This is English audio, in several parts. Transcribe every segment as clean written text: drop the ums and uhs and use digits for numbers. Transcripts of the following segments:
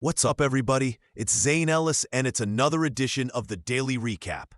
What's up, everybody? It's Zane Ellis, and it's another edition of the Daily Recap.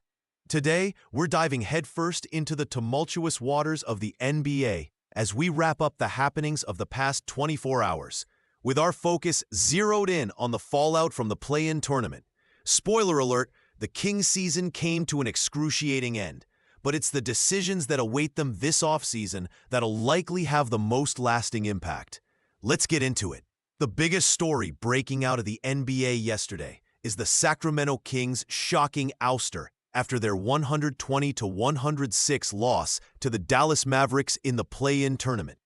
Today, we're diving headfirst into the tumultuous waters of the NBA as we wrap up the happenings of the past 24 hours, with our focus zeroed in on the fallout from the play-in tournament. Spoiler alert, the Kings season came to an excruciating end, but it's the decisions that await them this offseason that'll likely have the most lasting impact. Let's get into it. The biggest story breaking out of the NBA yesterday is the Sacramento Kings' shocking ouster after their 120-106 loss to the Dallas Mavericks in the play-in tournament.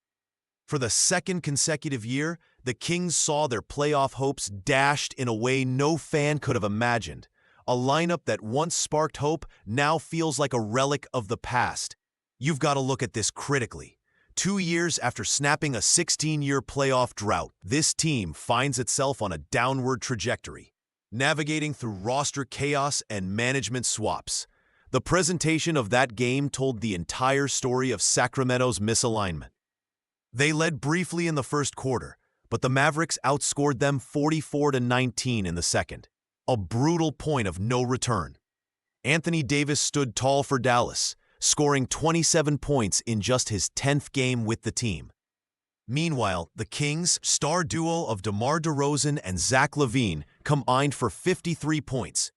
For the second consecutive year, the Kings saw their playoff hopes dashed in a way no fan could have imagined. A lineup that once sparked hope now feels like a relic of the past. You've got to look at this critically. 2 years after snapping a 16-year playoff drought, this team finds itself on a downward trajectory, navigating through roster chaos and management swaps. The presentation of that game told the entire story of Sacramento's misalignment. They led briefly in the first quarter, but the Mavericks outscored them 44-19 in the second, a brutal point of no return. Anthony Davis stood tall for Dallas, scoring 27 points in just his 10th game with the team. Meanwhile, the Kings' star duo of DeMar DeRozan and Zach LaVine combined for 53 points,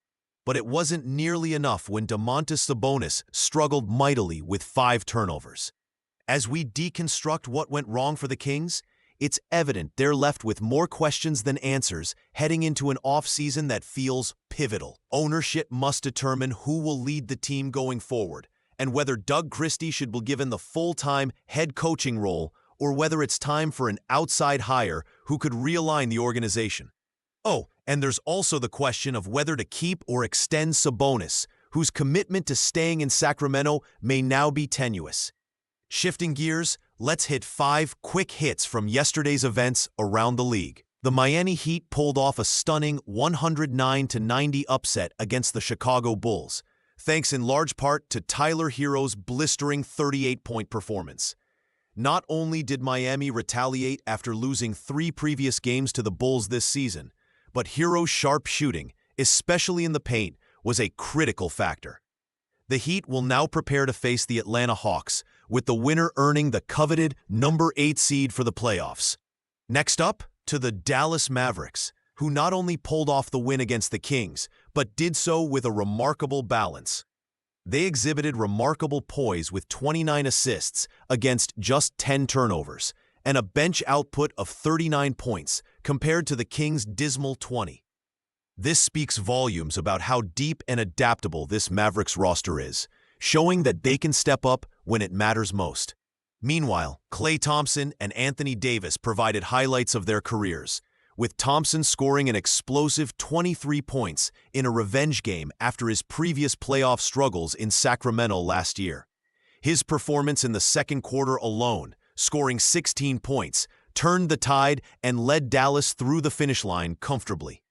but it wasn't nearly enough when Domantas Sabonis struggled mightily with 5 turnovers. As we deconstruct what went wrong for the Kings, it's evident they're left with more questions than answers heading into an offseason that feels pivotal. Ownership must determine who will lead the team going forward, and whether Doug Christie should be given the full-time head coaching role or whether it's time for an outside hire who could realign the organization. Oh, and there's also the question of whether to keep or extend Sabonis, whose commitment to staying in Sacramento may now be tenuous. Shifting gears, let's hit 5 quick hits from yesterday's events around the league. The Miami Heat pulled off a stunning 109-90 upset against the Chicago Bulls, thanks in large part to Tyler Herro's blistering 38-point performance. Not only did Miami retaliate after losing 3 previous games to the Bulls this season, but Herro's sharp shooting, especially in the paint, was a critical factor. The Heat will now prepare to face the Atlanta Hawks, with the winner earning the coveted number 8 seed for the playoffs. Next up, to the Dallas Mavericks, who not only pulled off the win against the Kings, but did so with a remarkable balance. They exhibited remarkable poise with 29 assists against just 10 turnovers, and a bench output of 39 points compared to the Kings' dismal 20. This speaks volumes about how deep and adaptable this Mavericks roster is, showing that they can step up when it matters most. Meanwhile, Klay Thompson and Anthony Davis provided highlights of their careers, with Thompson scoring an explosive 23 points in a revenge game after his previous playoff struggles in Sacramento last year. His performance in the second quarter alone, scoring 16 points, turned the tide and led Dallas through the finish line comfortably.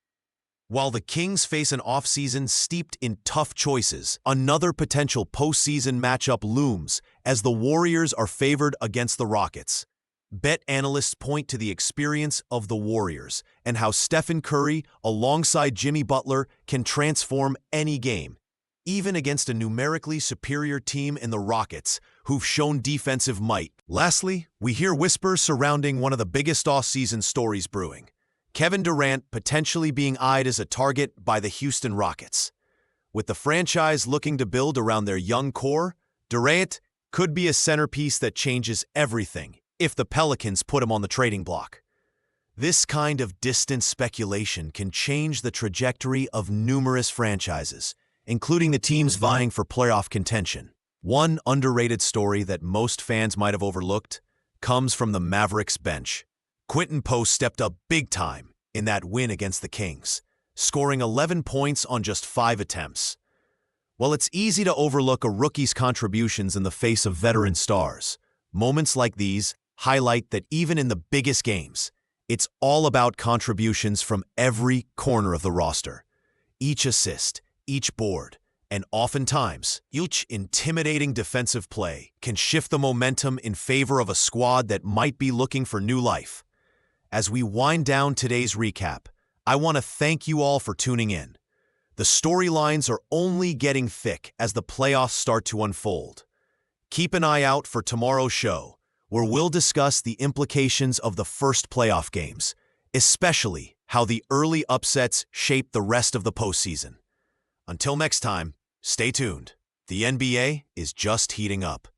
While the Kings face an offseason steeped in tough choices, another potential postseason matchup looms as the Warriors are favored against the Rockets. Bet analysts point to the experience of the Warriors and how Stephen Curry, alongside Jimmy Butler, can transform any game, even against a numerically superior team in the Rockets, who've shown defensive might. Lastly, we hear whispers surrounding one of the biggest off-season stories brewing: Kevin Durant potentially being eyed as a target by the Houston Rockets. With the franchise looking to build around their young core, Durant could be a centerpiece that changes everything if the Pelicans put him on the trading block. This kind of distant speculation can change the trajectory of numerous franchises, including the teams vying for playoff contention. One underrated story that most fans might have overlooked comes from the Mavericks bench. Quentin Post stepped up big time in that win against the Kings, scoring 11 points on just 5 attempts. While it's easy to overlook a rookie's contributions in the face of veteran stars, moments like these highlight that even in the biggest games, it's all about contributions from every corner of the roster. Each assist, each board, and oftentimes, each intimidating defensive play can shift the momentum in favor of a squad that might be looking for new life. As we wind down today's recap, I want to thank you all for tuning in. The storylines are only getting thick as the playoffs start to unfold. Keep an eye out for tomorrow's show, where we'll discuss the implications of the first playoff games, especially how the early upsets shape the rest of the postseason. Until next time, stay tuned. The NBA is just heating up.